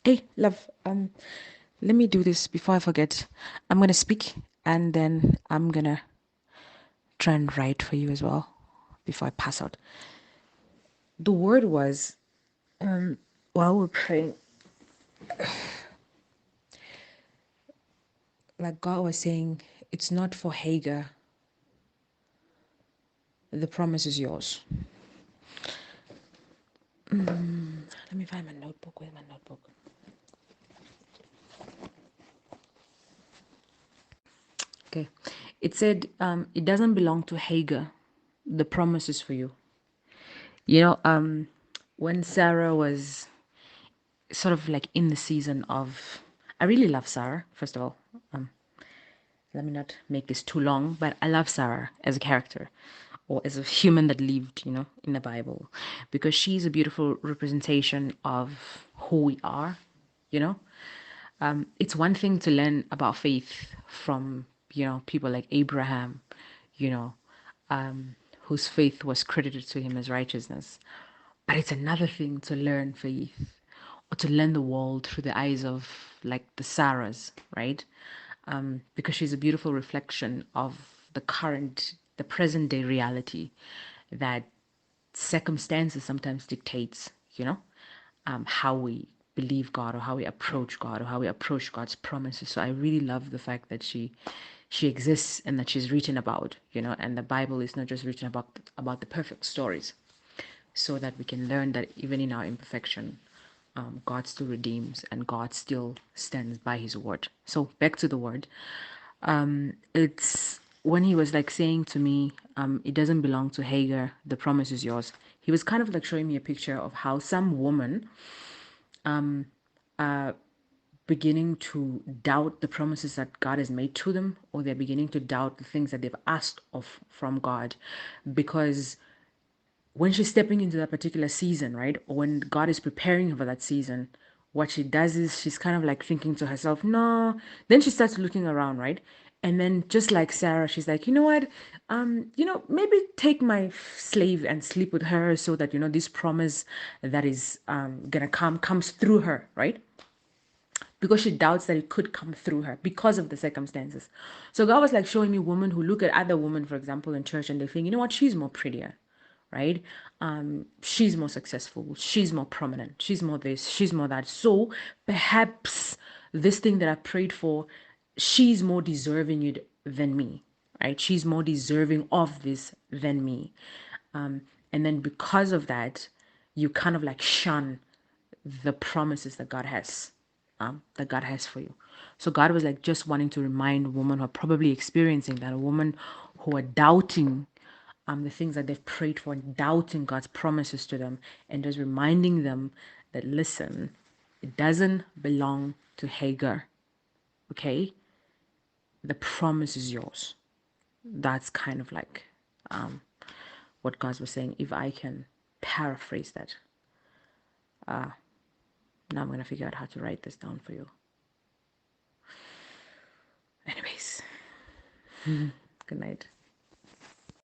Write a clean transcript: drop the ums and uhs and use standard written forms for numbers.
Hey, love, let me do this before I forget. I'm gonna speak and then I'm gonna try and write for you as well before I pass out. The word was, while we're praying, like God was saying, it's not for Hagar, the promise is yours. Let me find my notebook. Where's my notebook? Okay. It said, it doesn't belong to Hagar, the promise is for you. You know, when Sarah was sort of like in the season of, I really love Sarah, first of all. Um, Let me not make this too long, but I love Sarah as a character or as a human that lived, in the Bible, because she's a beautiful representation of who we are, you know. It's one thing to learn about faith from, people like Abraham, you know, whose faith was credited to him as righteousness. But it's another thing to learn faith or to learn the world through the eyes of like the Sarahs, right? Because she's a beautiful reflection of the present day reality that circumstances sometimes dictates, how we believe God or how we approach God or how we approach God's promises. So I really love the fact that she exists and that she's written about, and the Bible is not just written about the perfect stories, so that we can learn that even in our imperfection, God still redeems and God still stands by his word. So back to the word. It's when he was like saying to me, it doesn't belong to Hagar, the promise is yours. He was kind of like showing me a picture of how some woman beginning to doubt the promises that God has made to them, or they're beginning to doubt the things that they've asked of from God, because when she's stepping into that particular season, right? Or when God is preparing her for that season, what she does is she's kind of like thinking to herself, no. Then she starts looking around, right? And then just like Sarah, she's like, you know what? Maybe take my slave and sleep with her so that, this promise that is gonna come comes through her, right? Because she doubts that it could come through her because of the circumstances. So God was like showing me women who look at other women, for example, in church, and they think, you know what, she's more prettier, right? She's more successful, she's more prominent, she's more this, she's more that. So perhaps this thing that I prayed for, she's more deserving it than me, right? She's more deserving of this than me. And then because of that, you kind of like shun the promises that God has for you. So God was like just wanting to remind women who are probably experiencing that, a woman who are doubting the things that they've prayed for and doubting God's promises to them, and just reminding them that, listen, it doesn't belong to Hagar, okay? The promise is yours. That's kind of like what God was saying. If I can paraphrase that, now I'm going to figure out how to write this down for you. Anyways, good night.